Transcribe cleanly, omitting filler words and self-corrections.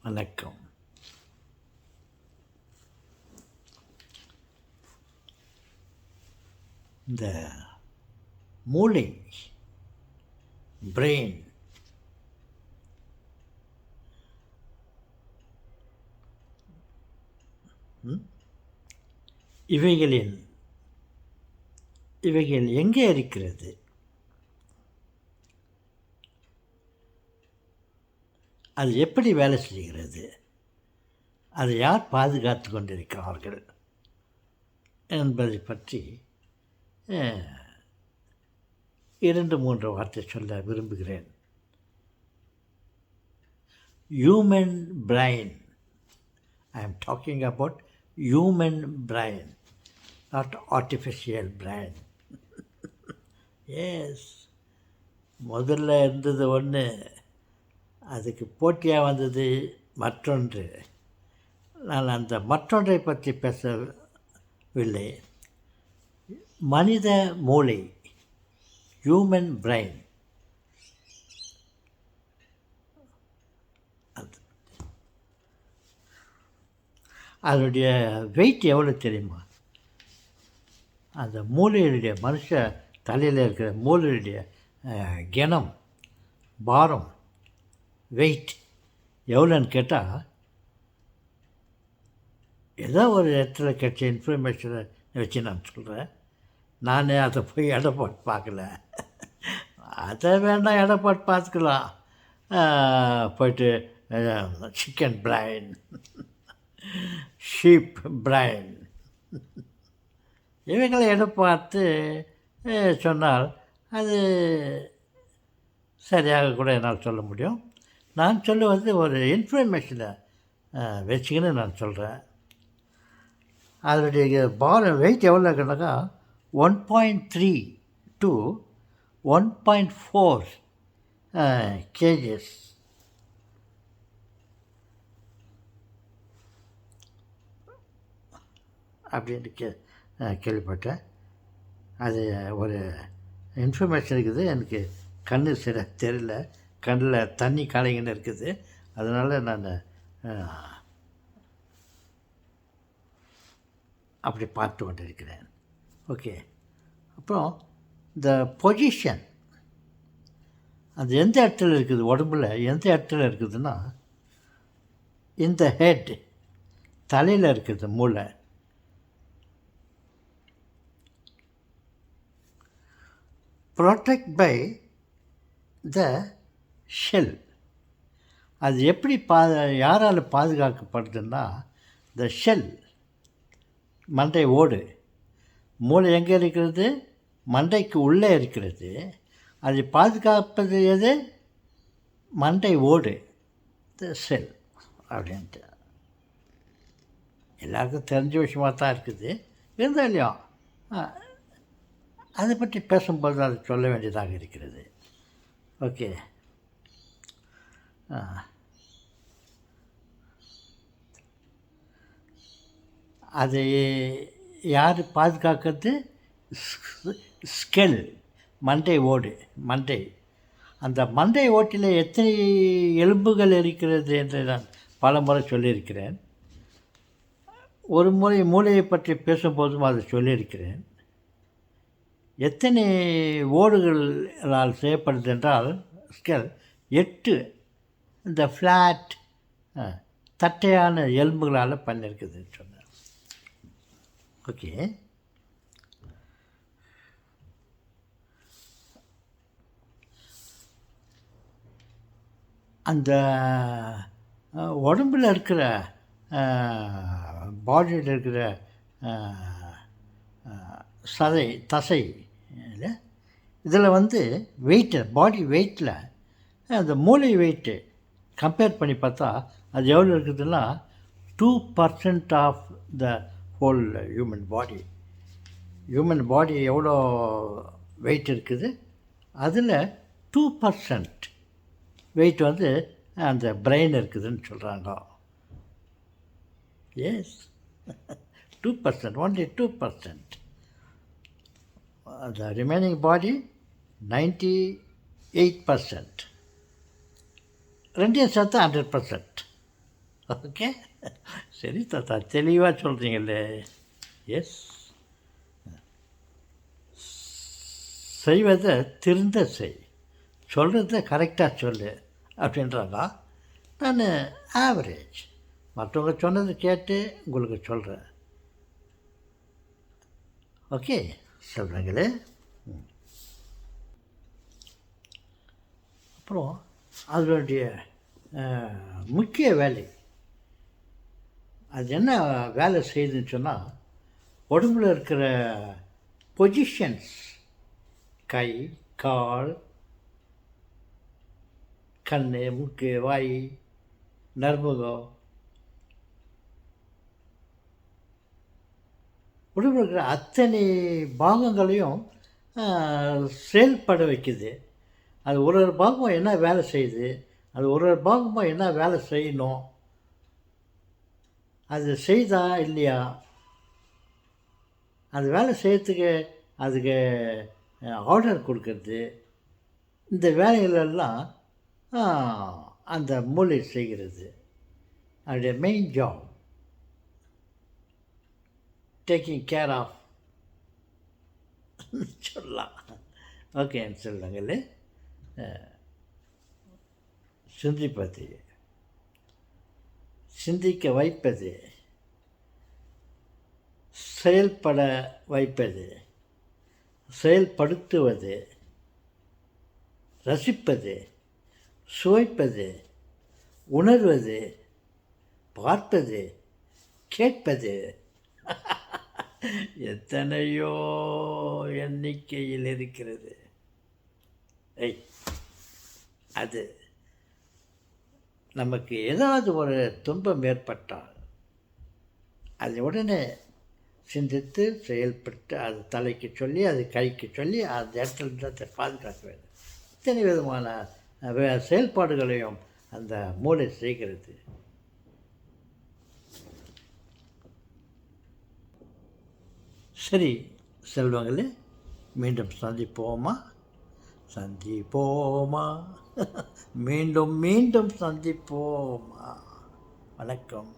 வணக்கம். இந்த மூளை, பிரெயின், இவைகள் எங்கே இருக்கிறது? அது எப்படி வேலை செய்கிறது? அதை யார் பாதுகாத்து கொண்டிருக்கிறார்கள் என்பதை பற்றி 2-3 வார்த்தை சொல்ல விரும்புகிறேன். Human brain. I am talking about human brain, not artificial brain. Yes. முதல்ல இருந்தது ஒன்று, அதுக்கு போட்டியாக வந்தது மற்றொன்று. நான் அந்த மற்றொன்றை பற்றி பேசவில்லை. மனித மூளை, ஹியூமன் பிரைன். அதனுடைய வெயிட் எவ்வளோ தெரியுமா? அந்த மூளையுடைய மனுஷ தலையில் இருக்கிற மூளையுடைய கனம், பாரம், வெயிட் எவ்வளோன்னு கேட்டால், ஏதோ ஒரு இடத்துல கிடைச்ச இன்ஃபர்மேஷனை வச்சு நான் சொல்கிறேன். நான் அதை போய் எடை போட்டு பார்க்கல. அதை வேண்டாம், எடை போட்டு பார்த்துக்கலாம். போய்ட்டு சிக்கன் பிரைன், ஷீப் பிரைன், இவைகளை எடை பார்த்து சொன்னால் அது சரியாக கூட என்னால் சொல்ல முடியும். நான் சொல்லுவது ஒரு இன்ஃபர்மேஷனை வச்சுக்கின்னு நான் சொல்கிறேன். அதனுடைய பாரம் வெயிட் எவ்வளோ இருக்குனாக்கா 1.3 to 1.4 kgs. அப்படின்னு கேள்விப்பட்டேன். அது ஒரு இன்ஃபர்மேஷன் இருக்குது. எனக்கு கண்ணு சரி தெரியல, கண்ணில் தண்ணி காலைங்கன்னு இருக்குது. அதனால் நான் அப்படி பார்த்து கொண்டு இருக்கிறேன். ஓகே. அப்புறம் இந்த பொசிஷன், அது எந்த இடத்துல இருக்குது, உடம்புல எந்த இடத்துல இருக்குதுன்னா, இந்த ஹெட், தலையில் இருக்குது மூளை. Protect by the shell. அது எப்படி யாரால் பாதுகாக்கப்படுதுன்னா, த ஷெல், மண்டை ஓடு. மூளை எங்கே இருக்கிறது? மண்டைக்கு உள்ளே இருக்கிறது. அதை பாதுகாப்பது எது? மண்டை ஓடு, த ஷெல் அப்படின்ட்டு. எல்லாருக்கும் தெரிஞ்ச விஷயமாக தான் இருக்குது. இருந்தாலும் இல்லையா, அதை பற்றி பேசும்போது அதை சொல்ல வேண்டியதாக இருக்கிறது. ஓகே. அதை யார் பாதுகாக்கிறது? ஸ்கெல், மண்டை ஓடு, மண்டை. அந்த மண்டை ஓட்டில் எத்தனை எலும்புகள் இருக்கிறது என்று நான் பல முறை சொல்லியிருக்கிறேன். ஒரு முறை மூளையை பற்றி பேசும்போதும் அதை சொல்லியிருக்கிறேன். எத்தனை ஓடுகளால் செய்யப்படுது என்றால், ஸ்கெல் 8 இந்த ஃப்ளாட் தட்டையான எலும்புகளால் பண்ணியிருக்குதுன்னு சொன்னேன். ஓகே. அந்த உடம்பில் இருக்கிற பாடியில் இருக்கிற சதை, தசை, இதில் வெயிட்டு, பாடி வெயிட்டில் அந்த மூளை வெயிட்டு கம்பேர் பண்ணி பார்த்தா அது எவ்வளோ இருக்குதுன்னா 2% of the whole human body. Human body எவ்வளோ வெயிட் இருக்குது, அதில் 2% வெயிட் அந்த பிரெயின் இருக்குதுன்னு சொல்கிறாங்க. Yes, 2%, only 2%. The remaining body 98%. ரெண்டையும் சேர்த்து 100%. ஓகே, சரி தாத்தா, தெளிவாக சொல்கிறீங்களே. எஸ், செய்வதை திருந்த செய், சொல்கிறத கரெக்டாக சொல்லு அப்படின்றதா. நான் ஆவரேஜ், மற்றவங்க சொன்னதை கேட்டு உங்களுக்கு சொல்கிறேன். ஓகே சொல்கிறீங்களே. அப்புறம் அதனுடைய முக்கிய வேலை அது என்ன வேலை செய்யுதுன்னு சொன்னால், உடம்புல இருக்கிற பொசிஷன்ஸ், கை, கால், கண், மூக்கு, வாய், நர்மகம், உடம்புல இருக்கிற அத்தனை பாகங்களையும் செயல்பட வைக்குது. அது ஒரு ஒரு பாகமும் என்ன வேலை செய்யுது, அது ஒரு ஒரு பாகமும் என்ன வேலை செய்யணும், அது செய்தா இல்லையா, அது வேலை செய்யறதுக்கு அதுக்கு ஆர்டர் கொடுக்கறது, இந்த வேலைகளெல்லாம் அந்த மூளை செய்கிறது. அதோடைய main job taking care of சொல்லலாம். ஓகேன்னு சொல்லுங்களே. சிந்திப்பது, சிந்திக்க வைப்பது, செயல்பட வைப்பது, செயல்படுத்துவது, ரசிப்பது, சுவைப்பது, உணர்வது, பார்ப்பது, கேட்பது, எத்தனையோ எண்ணிக்கையில் இருக்கிறது. அது நமக்கு ஏதாவது ஒரு துன்பம் ஏற்பட்டால் அதை உடனே சிந்தித்து செயல்பட்டு, அது தலைக்கு சொல்லி, அது கைக்கு சொல்லி, அந்த இடத்துல இருந்து அதை பாதுகாக்க வேண்டும். இத்தனை விதமான செயல்பாடுகளையும் அந்த மூளை செய்கிறது. சரி செல்வங்களே, மீண்டும் சந்திப்போமா? மீண்டும் மீண்டும் சந்திப்போமா? வணக்கம்.